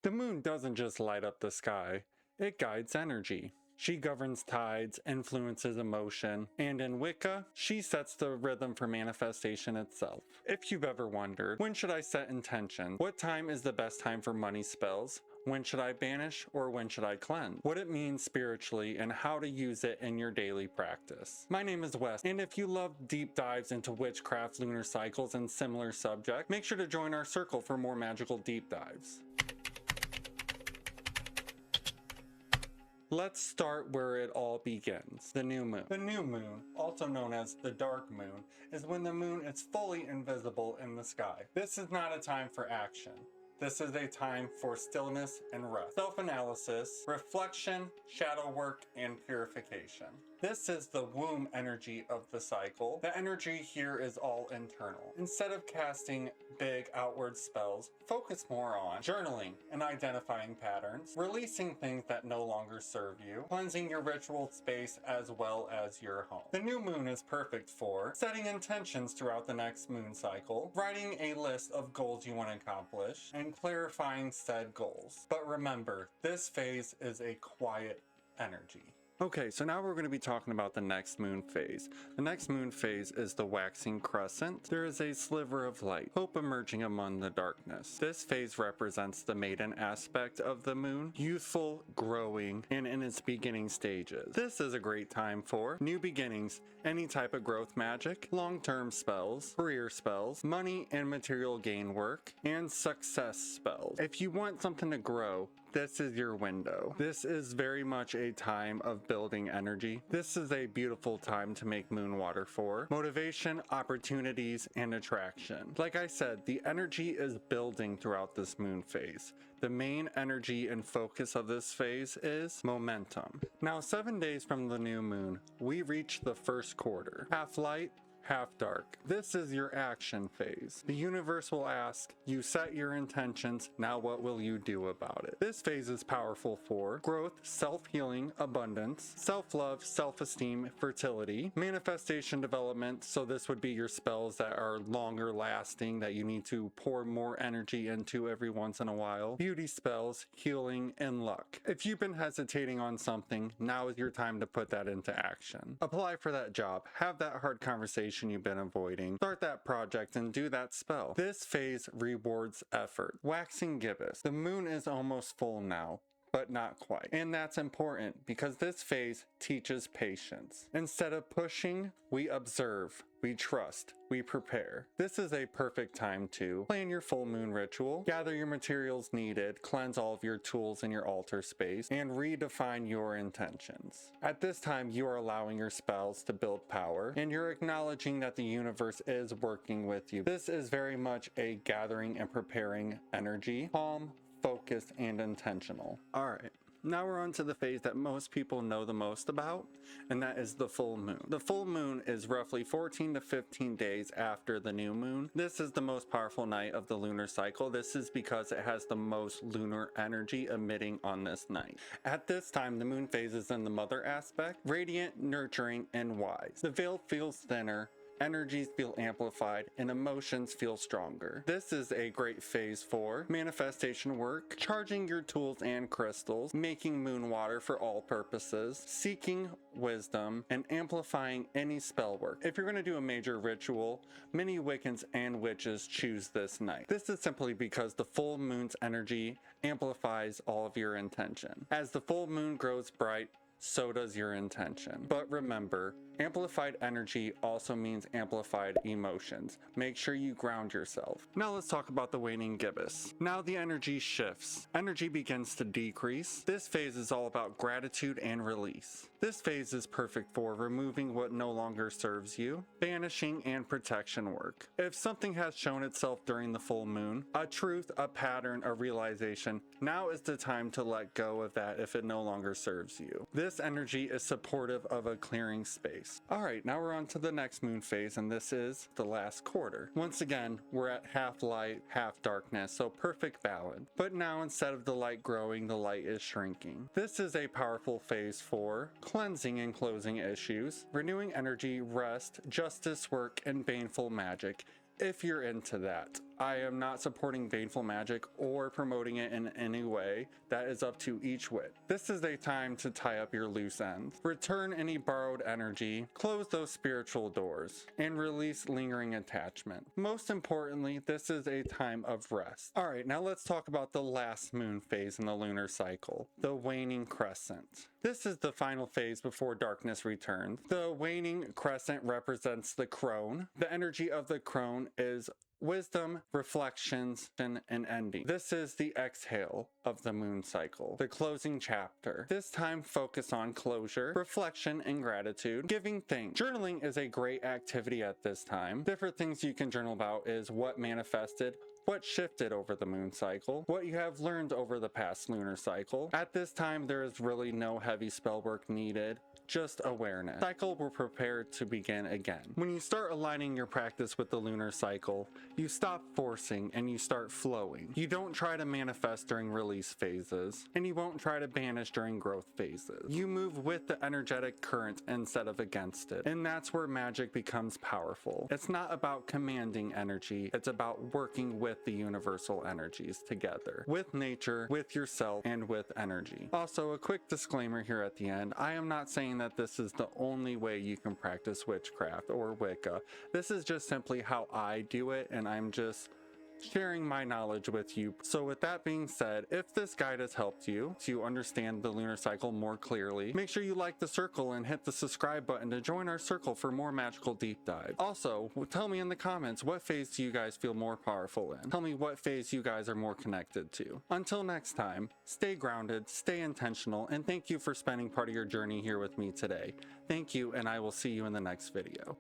The moon doesn't just light up the sky, it guides energy. She governs tides, influences emotion, and in Wicca, she sets the rhythm for manifestation itself. If you've ever wondered, when should I set intention? What time is the best time for money spells? When should I banish or when should I cleanse? What it means spiritually and how to use it in your daily practice. My name is Wes, and if you love deep dives into witchcraft, lunar cycles, and similar subjects, make sure to join our circle for more magical deep dives. Let's start where it all begins, the new moon. The new moon, also known as the dark moon, is when the moon is fully invisible in the sky. This is not a time for action. This is a time for stillness and rest, self-analysis, reflection, shadow work, and purification. This is the womb energy of the cycle. The energy here is all internal. Instead of casting big outward spells, focus more on journaling and identifying patterns, releasing things that no longer serve you, cleansing your ritual space as well as your home. The new moon is perfect for setting intentions throughout the next moon cycle, writing a list of goals you want to accomplish, and clarifying said goals. But remember, this phase is a quiet energy. Okay, so now we're going to be talking about the next moon phase. The next moon phase is the waxing crescent. There is a sliver of light, hope emerging among the darkness. This phase represents the maiden aspect of the moon, youthful, growing, and in its beginning stages. This is a great time for new beginnings, any type of growth magic, long-term spells, career spells, money and material gain work, and success spells. If you want something to grow, this is your window. This is very much a time of building energy. This is a beautiful time to make moon water for motivation, opportunities, and attraction. Like I said, the energy is building throughout this moon phase. The main energy and focus of this phase is momentum. Now, 7 days from the new moon, we reach the first quarter. Half light, half dark. This is your action phase. The universe will ask, you set your intentions, now what will you do about it? This phase is powerful for growth, self-healing, abundance, self-love, self-esteem, fertility, manifestation development, so this would be your spells that are longer lasting that you need to pour more energy into every once in a while, beauty spells, healing, and luck. If you've been hesitating on something, now is your time to put that into action. Apply for that job, have that hard conversation you've been avoiding, start that project, and do that spell. This phase rewards effort. Waxing Gibbous. The moon is almost full now, but not quite. And that's important because this phase teaches patience. Instead of pushing, we observe, we trust, we prepare. This is a perfect time to plan your full moon ritual, gather your materials needed, cleanse all of your tools in your altar space, and redefine your intentions. At this time, you are allowing your spells to build power, and you're acknowledging that the universe is working with you. This is very much a gathering and preparing energy, calm, focused, and intentional. Alright, now we're on to the phase that most people know the most about, and that is the full moon. The full moon is roughly 14 to 15 days after the new moon. This is the most powerful night of the lunar cycle. This is because it has the most lunar energy emitting on this night. At this time, the moon phase is in the mother aspect, radiant, nurturing, and wise. The veil feels thinner, energies feel amplified, and emotions feel stronger. This is a great phase for manifestation work, charging your tools and crystals, making moon water for all purposes, seeking wisdom, and amplifying any spell work. If you're going to do a major ritual, many Wiccans and witches choose this night. This is simply because the full moon's energy amplifies all of your intention. As the full moon grows bright, so does your intention. But remember, amplified energy also means amplified emotions. Make sure you ground yourself. Now let's talk about the Waning Gibbous. Now the energy shifts. Energy begins to decrease. This phase is all about gratitude and release. This phase is perfect for removing what no longer serves you, banishing, and protection work. If something has shown itself during the full moon, a truth, a pattern, a realization, now is the time to let go of that if it no longer serves you. This energy is supportive of a clearing space. Alright, now we're on to the next moon phase, and this is the last quarter. Once again, we're at half light, half darkness, so perfect balance. But now instead of the light growing, the light is shrinking. This is a powerful phase for cleansing and closing issues, renewing energy, rest, justice work, and baneful magic. If you're into that. I am not supporting baneful magic or promoting it in any way. That is up to each witch. This is a time to tie up your loose ends, return any borrowed energy, close those spiritual doors, and release lingering attachment. Most importantly, this is a time of rest. Alright, now let's talk about the last moon phase in the lunar cycle, the waning crescent. This is the final phase before darkness returns. The waning crescent represents the crone. The energy of the crone is wisdom, reflections, and an ending. This is the exhale of the moon cycle, the closing chapter. This time focus on closure, reflection, and gratitude, giving thanks. Journaling is a great activity at this time. Different things you can journal about is what manifested, what shifted over the moon cycle, what you have learned over the past lunar cycle. At this time, there is really no heavy spell work needed, just awareness. Cycle will prepare to begin again. When you start aligning your practice with the lunar cycle, you stop forcing and you start flowing. You don't try to manifest during release phases, and you won't try to banish during growth phases. You move with the energetic current instead of against it, and that's where magic becomes powerful. It's not about commanding energy, it's about working with the universal energies together, with nature, with yourself, and with energy. Also, a quick disclaimer here at the end, I am not saying that this is the only way you can practice witchcraft or Wicca. This is just simply how I do it, and I'm just sharing my knowledge with you. So with that being said, if this guide has helped you to understand the lunar cycle more clearly, make sure you like the circle and hit the subscribe button to join our circle for more magical deep dives. Also, tell me in the comments, what phase do you guys feel more powerful in? Tell me what phase you guys are more connected to. Until next time, stay grounded, stay intentional, and thank you for spending part of your journey here with me today. Thank you, and I will see you in the next video.